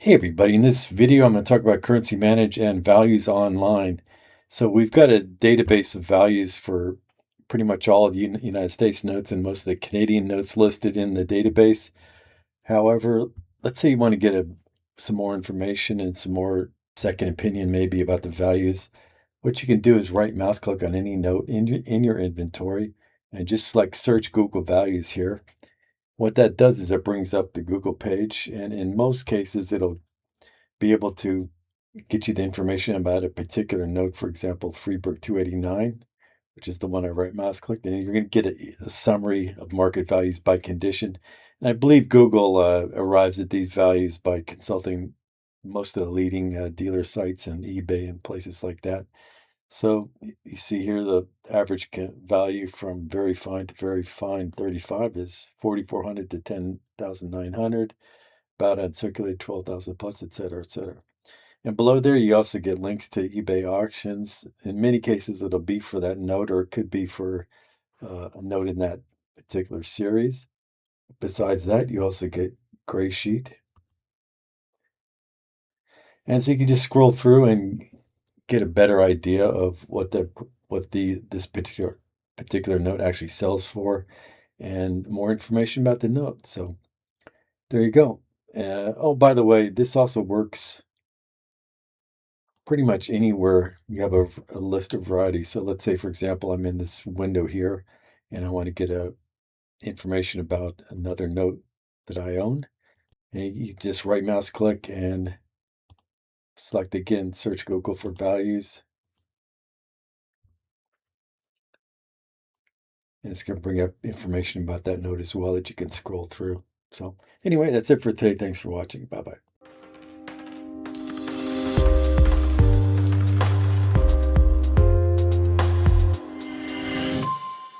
Hey everybody, in this video I'm going to talk about CurrencyManage and values online. So we've got a database of values for pretty much all of the United States notes and most of the Canadian notes listed in the database. However, let's say you want to get some more information and some more second opinion maybe about the values. What you can do is right mouse click on any note in your inventory and just select search Google values here. What that does is it brings up the Google page, and in most cases it'll be able to get you the information about a particular note. For example, Freeburg 289, which is the one I right mouse clicked, and you're going to get a summary of market values by condition. And I believe Google arrives at these values by consulting most of the leading dealer sites and eBay and places like that. So you see here the average value from very fine to very fine 35 is 4,400 to 10,900, about uncirculated 12,000 plus, etc., etc. And below there, you also get links to eBay auctions. In many cases, it'll be for that note, or it could be for a note in that particular series. Besides that, you also get Greysheet. And so you can just scroll through and get a better idea of what this particular note actually sells for, and more information about the note. So there you go. Oh, by the way, this also works pretty much anywhere you have a list of varieties. So let's say, for example, I'm in this window here and I want to get information about another note that I own. And you just right mouse click and select again, search Google for values. And it's going to bring up information about that note as well that you can scroll through. So anyway, that's it for today. Thanks for watching. Bye-bye.